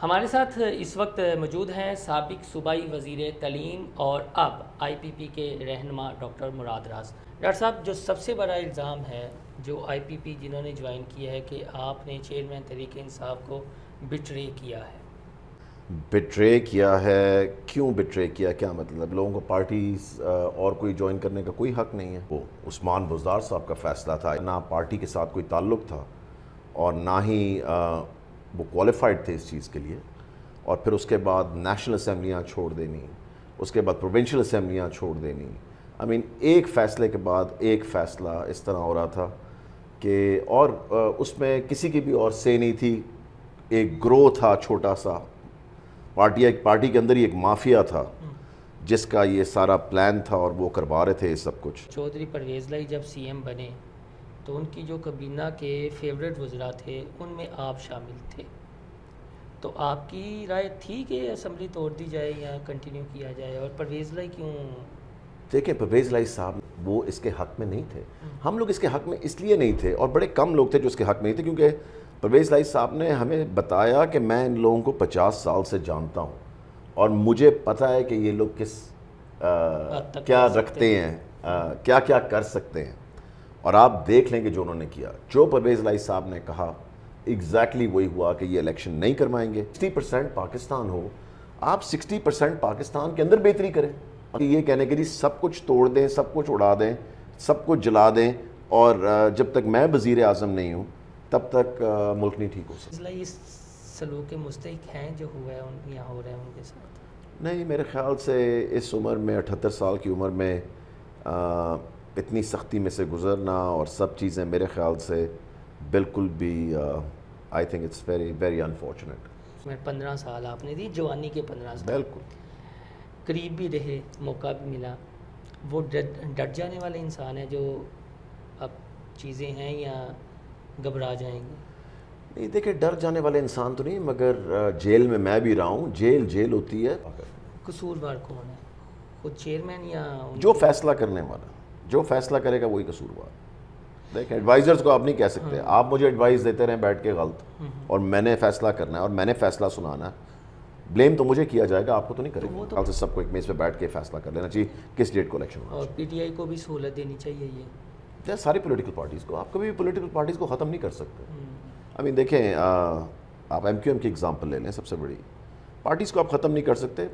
ہمارے ساتھ اس وقت موجود ہیں سابق صوبائی وزیر تعلیم اور اب آئی پی پی کے رہنما ڈاکٹر مراد راز۔ ڈاکٹر صاحب، جو سب سے بڑا الزام ہے جو آئی پی پی جنہوں نے جوائن کیا ہے کہ آپ نے چیئرمین تحریک انصاف کو بٹرے کیا ہے۔ بٹرے کیا ہے؟ کیوں بٹرے کیا؟ کیا مطلب؟ لوگوں کو پارٹیز اور کوئی جوائن کرنے کا کوئی حق نہیں ہے؟ وہ عثمان بزدار صاحب کا فیصلہ تھا، نہ پارٹی کے ساتھ کوئی تعلق تھا اور نہ ہی وہ کوالیفائڈ تھے اس چیز کے لیے۔ اور پھر اس کے بعد نیشنل اسمبلیاں چھوڑ دینی، اس کے بعد پروونشل اسمبلیاں چھوڑ دینی، ایک فیصلے کے بعد ایک فیصلہ اس طرح ہو رہا تھا کہ اور اس میں کسی کی بھی اور سے نہیں تھی۔ ایک گروہ تھا چھوٹا سا، پارٹی کے اندر ہی ایک مافیا تھا جس کا یہ سارا پلان تھا اور وہ کروا رہے تھے سب کچھ۔ چودھری پرویز لائی جب سی ایم بنے تو ان کی جو کابینہ کے فیوریٹ وزراء تھے ان میں آپ شامل تھے، تو آپ کی رائے تھی کہ اسمبلی توڑ دی جائے یا کنٹینیو کیا جائے؟ اور پرویز لائی کیوں؟ دیکھیں، پرویز لائی صاحب وہ اس کے حق میں نہیں تھے۔ ہم لوگ اس کے حق میں اس لیے نہیں تھے، اور بڑے کم لوگ تھے جو اس کے حق میں نہیں تھے، کیونکہ پرویز لائی صاحب نے ہمیں بتایا کہ میں ان لوگوں کو 50 سال سے جانتا ہوں اور مجھے پتہ ہے کہ یہ لوگ کیا رکھتے ہیں، کیا کیا کر سکتے ہیں۔ اور آپ دیکھ لیں کہ جو انہوں نے کیا، جو پرویز لائی صاحب نے کہا ایگزیکٹلی وہی ہوا کہ یہ الیکشن نہیں کروائیں گے۔ 60% پاکستان ہو، آپ 60% پاکستان کے اندر بہتری کریں۔ یہ کہنے کے لیے سب کچھ توڑ دیں، سب کچھ اڑا دیں، سب کچھ جلا دیں، اور جب تک میں وزیر اعظم نہیں ہوں تب تک ملک نہیں ٹھیک ہو سکتا۔ اس سلوک کے مستحق ہیں جو ہوا ہے یا ہو رہا ہے ان کے ساتھ؟ نہیں، میرے خیال سے اس عمر میں 78 سال کی عمر میں اتنی سختی میں سے گزرنا اور سب چیزیں میرے خیال سے بالکل بھی I think it's very very unfortunate. 15 سال آپ نے دی، جوانی کے 15 سال بالکل قریب بھی رہے، موقع بھی ملا۔ وہ ڈٹ جانے والے انسان ہیں جو اب چیزیں ہیں یا گھبرا جائیں گے؟ نہیں، دیکھیں، ڈر جانے والے انسان تو نہیں، مگر جیل میں بھی رہا ہوں، جیل ہوتی ہے۔ قصوروار کون ہے؟ خود چیئرمین یا جو فیصلہ کرنے والا، جو فیصلہ کرے گا وہی قصوروار۔ دیکھیں، ایڈوائزرز کو آپ نہیں کہہ سکتے، آپ مجھے ایڈوائز دیتے رہیں بیٹھ کے غلط، اور میں نے فیصلہ کرنا ہے اور میں نے فیصلہ سنانا ہے، بلیم تو مجھے کیا جائے گا، آپ کو تو نہیں کرے گا۔ کل سے سب کو ایک میز پہ بیٹھ کے فیصلہ کر لینا چاہیے کس ڈیٹ کو الیکشن ہونا اور پی ٹی آئی کو بھی سہولت دینی چاہیے۔ یہ ساری پولیٹیکل پارٹیز کو، آپ کبھی بھی پولیٹیکل پارٹیز کو ختم نہیں کر سکتے۔ دیکھیں، آپ ایم کیو ایم کی اگزامپل لے لیں، سب سے بڑی پارٹیز کو آپ ختم نہیں کر سکتے،